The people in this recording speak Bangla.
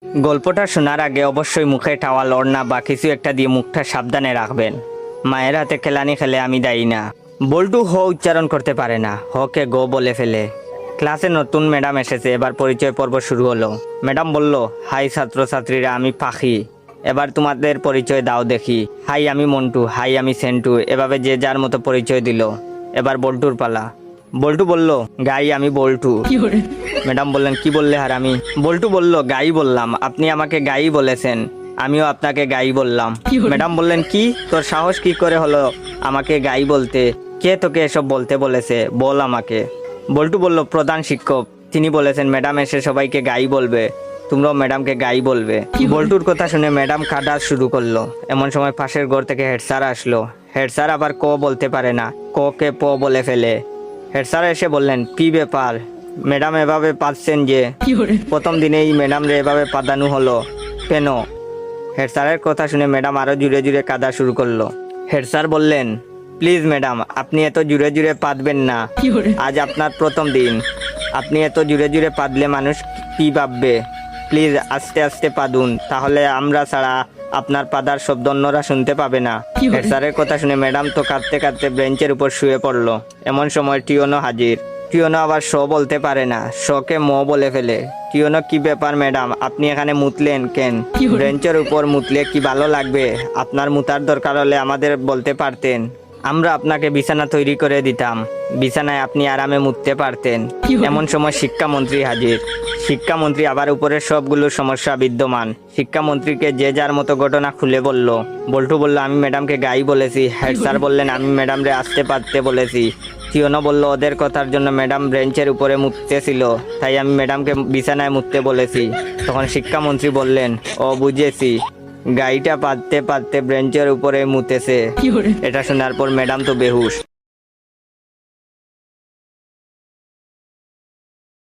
গল্পটা শোনার আগে অবশ্যই মুখে টাওয়াল ওড়না বা কিছু একটা দিয়ে মুখটা সাবধানে রাখবেন। মায়ের হাতে খেলানি খেলে আমি দায়ী না। বল্টু হ উচ্চারণ করতে পারে না, হকে গো বলে ফেলে। ক্লাসে নতুন ম্যাডাম এসেছে, এবার পরিচয় পর্ব শুরু হলো। ম্যাডাম বলল, হাই ছাত্রছাত্রীরা, আমি পাখি, এবার তোমাদের পরিচয় দাও দেখি। হাই আমি মন্টু, হাই আমি সেন্টু, এভাবে যে যার মতো পরিচয় দিল। এবার বল্টুর পালা। বল্টু বলল, গাই আমি বল্টু। ম্যাডাম বললেন, কি বললে হারামি? বল্টু বলল, গাই বললাম, আপনি আমাকে গাই বলেছেন, আমিও আপনাকে গাই বললাম। ম্যাডাম বললেন, কি তোর সাহস কি করে হলো আমাকে গাই বলতে? কে তোকে এসব বলতে বলেছে, বল আমাকে। বল্টু বলল, প্রধান শিক্ষক, তিনি বলেছেন ম্যাডাম এসে সবাইকে গাই বলবে, তোমরাও ম্যাডামকে গাই বলবে। বল্টুর কথা শুনে ম্যাডাম কাঁদা শুরু করলো। এমন সময় পাশের ঘর থেকে হেড স্যার আসলো। হেড স্যার আবার ক বলতে পারে না, ক কে প বলে ফেলে। হেড স্যার এসে বললেন, কি ব্যাপার ম্যাডাম, এভাবে পাচ্ছেন যে? প্রথম দিনেই ম্যাডাম রে এভাবে পাদানো হলো কেন? হেড স্যারের কথা শুনে ম্যাডাম আরো জুড়ে জুড়ে কাঁদা শুরু করলো। হেড স্যার বললেন, প্লিজ ম্যাডাম, আপনি এত জুড়ে জুড়ে পাদবেন না, আজ আপনার প্রথম দিন, আপনি এত জুড়ে জুড়ে পাদলে মানুষ কি ভাববে? প্লিজ আস্তে আস্তে পাদুন, তাহলে আমরা ছাড়া আপনার পাদার শব্দ অন্যরা শুনতে পাবে না। হেড স্যারের কথা শুনে ম্যাডাম তো কাঁদতে কাঁদতে বেঞ্চের উপর শুয়ে পড়লো। এমন সময় টিওনো হাজির। টিওনো আবার শ বলতে পারে না, শকে ম বলে ফেলে। টিওনো, কি ব্যাপার ম্যাডাম, আপনি এখানে মুতলেন কেন? বেঞ্চের উপর মুতলে কি ভালো লাগবে? আপনার মুতার দরকার হলে আমাদের বলতে পারতেন, আমরা আপনাকে বিছানা তৈরি করে দিতাম, বিছানায় আপনি আরামে মুততে পারতেন। এমন সময় শিক্ষামন্ত্রী হাজির। শিক্ষামন্ত্রী আবার উপরের সবগুলো সমস্যা বিদ্যমান। শিক্ষামন্ত্রীকে যে যার মতো ঘটনা খুলে বলল। বল্টু বলল, আমি ম্যাডামকে গাই বলেছি। হেড স্যার বললেন, আমি ম্যাডামরে আসতে পারতে বলেছি। টিওনো বলল, ওদের কথার জন্য ম্যাডাম বেঞ্চের উপরে মুততেছিল, তাই আমি ম্যাডামকে বিছানায় মুততে বলেছি। তখন শিক্ষামন্ত্রী বললেন, ও বুঝেছি, গাইটা পাততে পাততে বেঞ্চের উপরে মুতেছে। এটা শোনার পর ম্যাডাম তো বেহুশ।